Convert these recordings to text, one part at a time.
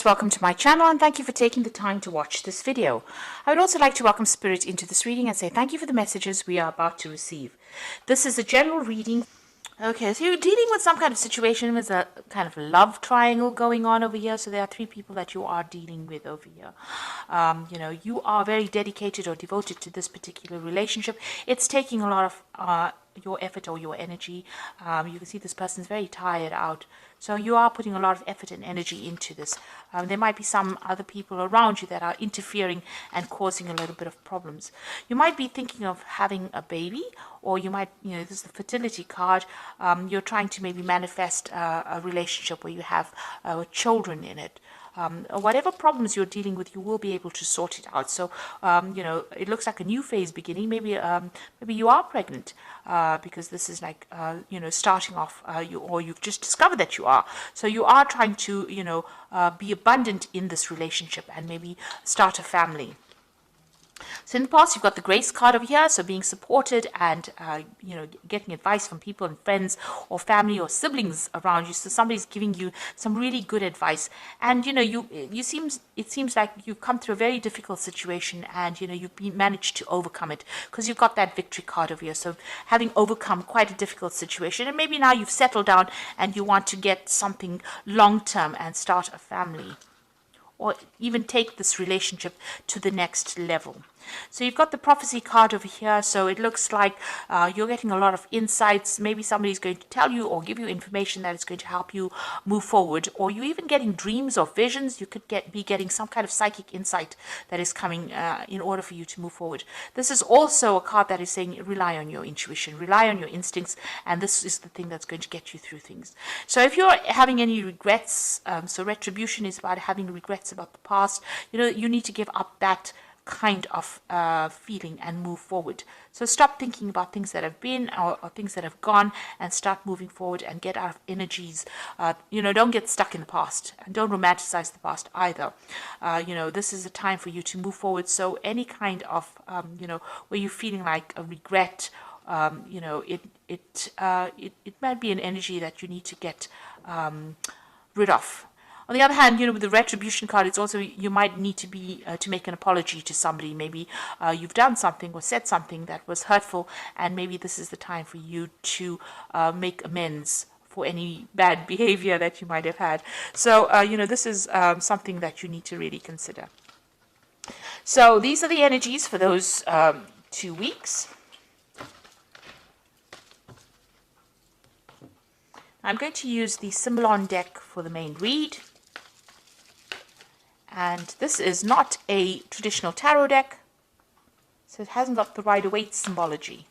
Welcome to my channel and thank you for taking the time to watch this video. I would also like to welcome Spirit into this reading and say thank you for the messages we are about to receive. This is a general reading. Okay, so you're dealing with some kind of situation with a kind of love triangle going on over here. So there are three people that you are dealing with over here. You are very dedicated or devoted to this particular relationship. It's taking a lot of your effort or your energy. You can see this person's very tired out. So you are putting a lot of effort and energy into this. There might be some other people around you that are interfering and causing a little bit of problems. You might be thinking of having a baby, or you might, this is the fertility card. You're trying to maybe manifest a relationship where you have children in it. Whatever problems you're dealing with, you will be able to sort it out. So, it looks like a new phase beginning. Maybe you are pregnant because this is like, starting off, or you've just discovered that you are. So you are trying to, be abundant in this relationship and maybe start a family. So in the past, you've got the grace card over here, so being supported and, getting advice from people and friends or family or siblings around you. So somebody's giving you some really good advice. And, it seems like you've come through a very difficult situation and, you've managed to overcome it because you've got that victory card over here. So having overcome quite a difficult situation, and maybe now you've settled down and you want to get something long-term and start a family, or even take this relationship to the next level. So you've got the prophecy card over here. So it looks like you're getting a lot of insights. Maybe somebody's going to tell you or give you information that is going to help you move forward. Or you're even getting dreams or visions. You could be getting some kind of psychic insight that is coming in order for you to move forward. This is also a card that is saying rely on your intuition, rely on your instincts, and this is the thing that's going to get you through things. So if you're having any regrets, so retribution is about having regrets about the past, you need to give up that kind of feeling and move forward. So stop thinking about things that have been or things that have gone and start moving forward and get out of energies. Don't get stuck in the past and don't romanticize the past either. This is a time for you to move forward. So any kind of, where you're feeling like a regret, it might be an energy that you need to get rid of. On the other hand, with the retribution card, it's also you might need to to make an apology to somebody. Maybe you've done something or said something that was hurtful, and maybe this is the time for you to make amends for any bad behavior that you might have had. So, this is something that you need to really consider. So these are the energies for those 2 weeks. I'm going to use the Symbolon deck for the main read. And this is not a traditional tarot deck, so it hasn't got the Rider-Waite symbology.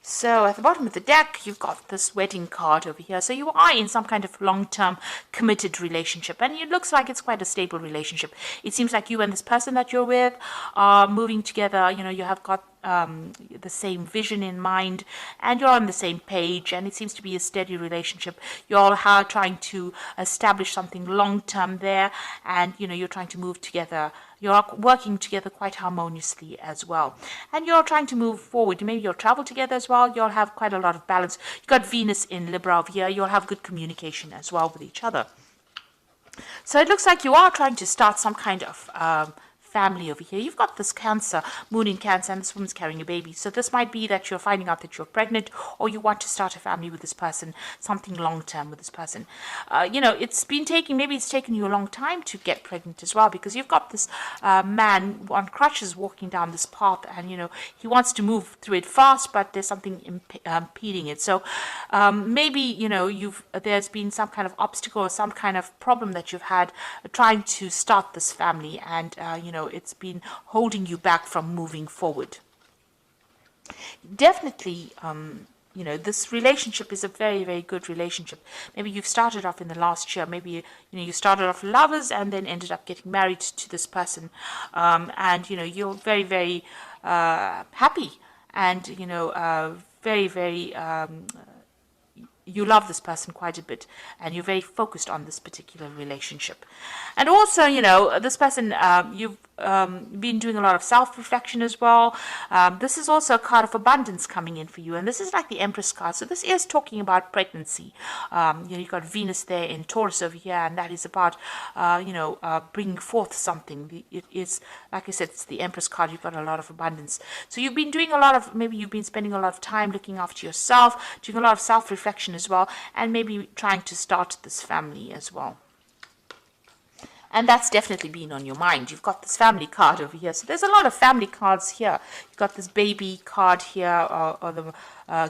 So at the bottom of the deck, you've got this wedding card over here. So you are in some kind of long-term committed relationship. And it looks like it's quite a stable relationship. It seems like you and this person that you're with are moving together. You have got the same vision in mind and you're on the same page, and it seems to be a steady relationship. You're all trying to establish something long-term there, and you're trying to move together. You're working together quite harmoniously as well, and you're trying to move forward. Maybe you'll travel together as well. You'll have quite a lot of balance. You've got Venus in Libra over here. You'll have good communication as well with each other. So it looks like you are trying to start some kind of family over here. You've got this Cancer, moon in Cancer, and this woman's carrying a baby. So this might be that you're finding out that you're pregnant, or you want to start a family with this person, something long-term with this person. Maybe it's taken you a long time to get pregnant as well, because you've got this man on crutches walking down this path, and he wants to move through it fast, but there's something impeding it. So maybe there's been some kind of obstacle or some kind of problem that you've had trying to start this family, and it's been holding you back from moving forward. Definitely, this relationship is a very, very good relationship. Maybe you've started off in the last year. Maybe, you started off lovers and then ended up getting married to this person. And, you're very, very happy and, very, very you love this person quite a bit, and you're very focused on this particular relationship. And also, this person, you've been doing a lot of self-reflection as well. This is also a card of abundance coming in for you, and this is like the Empress card. So this is talking about pregnancy. You've got Venus there in Taurus over here, and that is about, bringing forth something. It is, like I said, it's the Empress card. You've got a lot of abundance. So you've been doing a lot of, maybe you've been spending a lot of time looking after yourself, doing a lot of self-reflection as well, and maybe trying to start this family as well. And that's definitely been on your mind. You've got this family card over here. So there's a lot of family cards here. You've got this baby card here, or the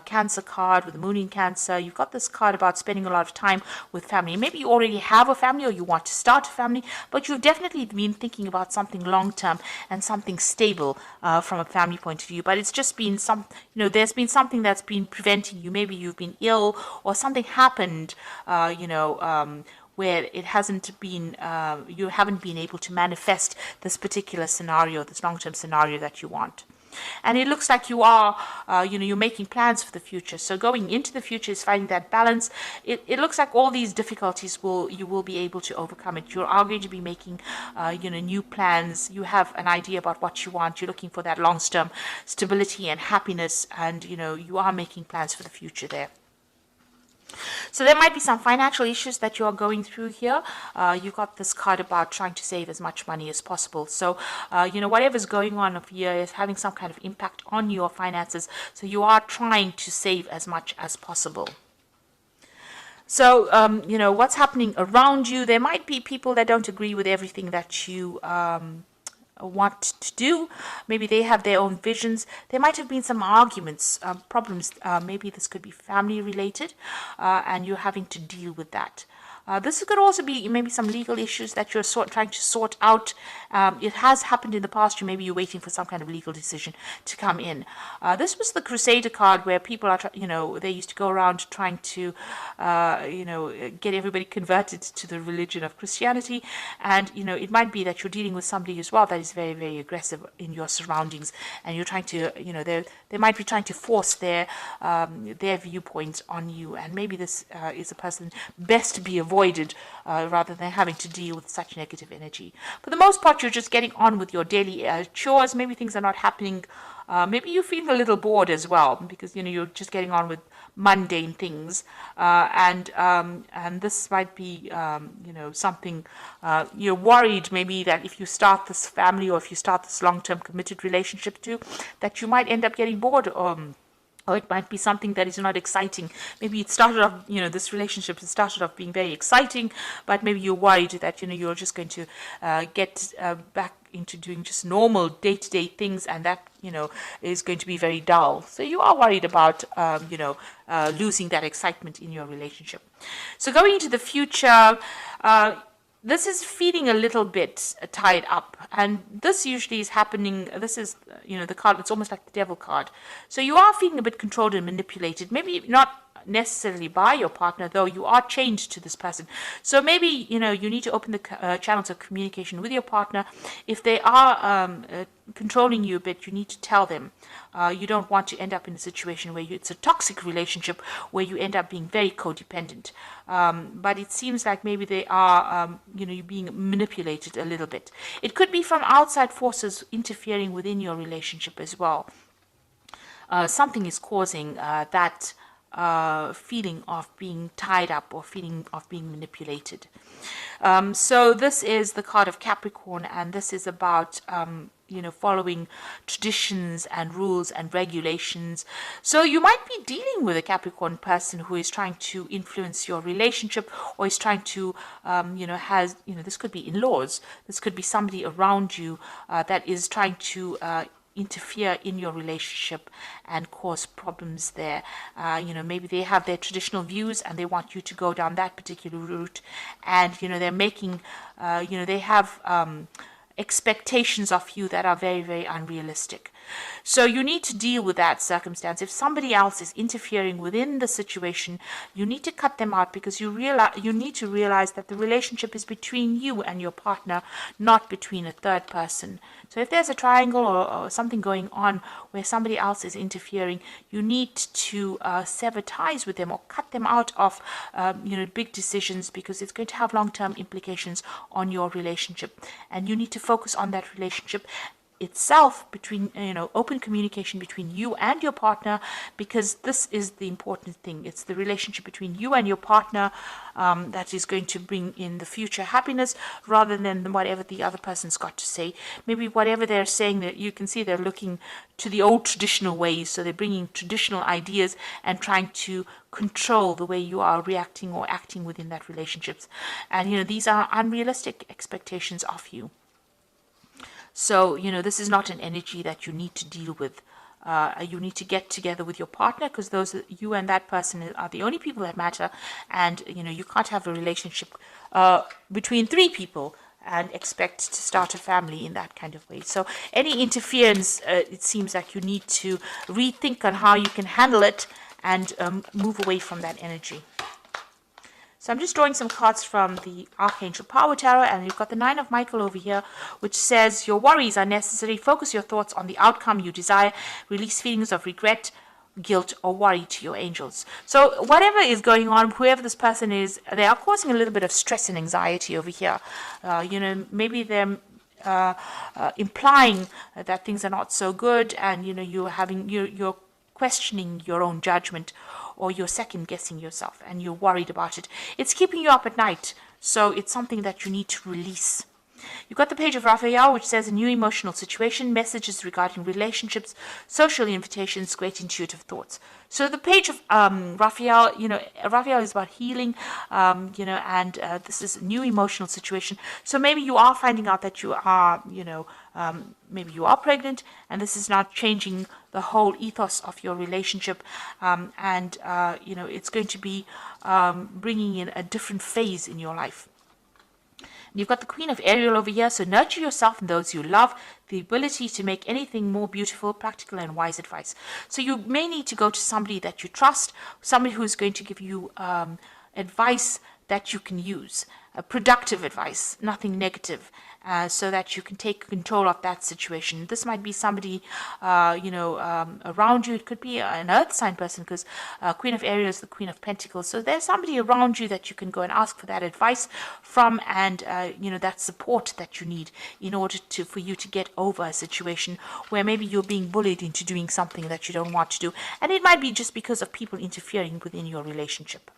Cancer card with the moon in Cancer. You've got this card about spending a lot of time with family. Maybe you already have a family or you want to start a family, but you've definitely been thinking about something long-term and something stable from a family point of view. But it's just been there's been something that's been preventing you. Maybe you've been ill or something happened, where it hasn't been, you haven't been able to manifest this particular scenario, this long-term scenario that you want. And it looks like you are, you're making plans for the future. So going into the future is finding that balance. It looks like all these difficulties you will be able to overcome it. You are going to be making, new plans. You have an idea about what you want. You're looking for that long-term stability and happiness, and you are making plans for the future there. So there might be some financial issues that you are going through here. You've got this card about trying to save as much money as possible. So, whatever's going on over here is having some kind of impact on your finances. So you are trying to save as much as possible. So, what's happening around you, there might be people that don't agree with everything that you want to do. Maybe they have their own visions. There might have been some arguments, problems. Maybe this could be family related, and you're having to deal with that. This could also be maybe some legal issues that you're trying to sort out. It has happened in the past. Maybe you're waiting for some kind of legal decision to come in. This was the Crusader card, where people are, they used to go around trying to, get everybody converted to the religion of Christianity. And, it might be that you're dealing with somebody as well that is very, very aggressive in your surroundings. And you're trying to, they might be trying to force their viewpoints on you. And maybe this is a person best to be avoided rather than having to deal with such negative energy. For the most part, you're just getting on with your daily chores. Maybe things are not happening. Maybe you feel a little bored as well, because you're just getting on with mundane things, and this might be something you're worried maybe that if you start this family, or if you start this long-term committed relationship too, that you might end up getting bored. Or it might be something that is not exciting. Maybe it started off, this relationship started off being very exciting, but maybe you're worried that, you're just going to get back into doing just normal day-to-day things, and that, is going to be very dull. So you are worried about, losing that excitement in your relationship. So going into the future, this is feeling a little bit tied up, and this usually is happening. This is, the card, it's almost like the Devil card. So you are feeling a bit controlled and manipulated, maybe not necessarily by your partner, though you are chained to this person. So maybe, you need to open the channels of communication with your partner. If they are controlling you a bit, you need to tell them. You don't want to end up in a situation where it's a toxic relationship, where you end up being very codependent. But it seems like maybe they are, you're being manipulated a little bit. It could be from outside forces interfering within your relationship as well. Something is causing that feeling of being tied up, or feeling of being manipulated. So this is the card of Capricorn, and this is about following traditions and rules and regulations. So you might be dealing with a Capricorn person who is trying to influence your relationship, or is trying to this could be in-laws, this could be somebody around you that is trying to interfere in your relationship and cause problems there. Maybe they have their traditional views and they want you to go down that particular route, and they're making they have expectations of you that are very, very unrealistic. So you need to deal with that circumstance. If somebody else is interfering within the situation, you need to cut them out, because you need to realize that the relationship is between you and your partner, not between a third person. So if there's a triangle or something going on where somebody else is interfering, you need to sever ties with them or cut them out of big decisions, because it's going to have long-term implications on your relationship, and you need to focus on that relationship itself, between open communication between you and your partner, because this is the important thing. It's the relationship between you and your partner that is going to bring in the future happiness, rather than whatever the other person's got to say. Maybe whatever they're saying, that you can see they're looking to the old traditional ways, so they're bringing traditional ideas and trying to control the way you are reacting or acting within that relationships. And these are unrealistic expectations of you. So, this is not an energy that you need to deal with. You need to get together with your partner, because you and that person are the only people that matter. And, you can't have a relationship between three people and expect to start a family in that kind of way. So any interference, it seems like you need to rethink on how you can handle it and move away from that energy. So I'm just drawing some cards from the Archangel Power Tarot, and you've got the Nine of Michael over here, which says your worries are necessary. Focus your thoughts on the outcome you desire. Release feelings of regret, guilt, or worry to your angels. So whatever is going on, whoever this person is, they are causing a little bit of stress and anxiety over here. Maybe they're implying that things are not so good, and you're questioning your own judgment, or you're second guessing yourself and you're worried about it. It's keeping you up at night, so it's something that you need to release. You've got the Page of Raphael, which says a new emotional situation, messages regarding relationships, social invitations, great intuitive thoughts. So the Page of Raphael, Raphael is about healing, and this is a new emotional situation. So maybe you are finding out that you are, maybe you are pregnant, and this is not changing the whole ethos of your relationship, and it's going to be bringing in a different phase in your life. You've got the Queen of Ariel over here, so nurture yourself and those you love, the ability to make anything more beautiful, practical and wise advice. So you may need to go to somebody that you trust, somebody who's going to give you advice that you can use, productive advice, nothing negative, so that you can take control of that situation. This might be somebody, around you. It could be an earth sign person, because Queen of Ariel is the Queen of Pentacles. So there's somebody around you that you can go and ask for that advice from, and that support that you need in order for you to get over a situation where maybe you're being bullied into doing something that you don't want to do, and it might be just because of people interfering within your relationship.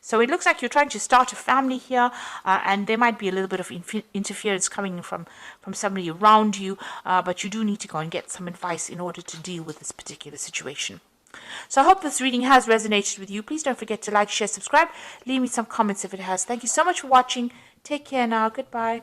So it looks like you're trying to start a family here, and there might be a little bit of interference coming from somebody around you, but you do need to go and get some advice in order to deal with this particular situation. So I hope this reading has resonated with you. Please don't forget to like, share, subscribe. Leave me some comments if it has. Thank you so much for watching. Take care now. Goodbye.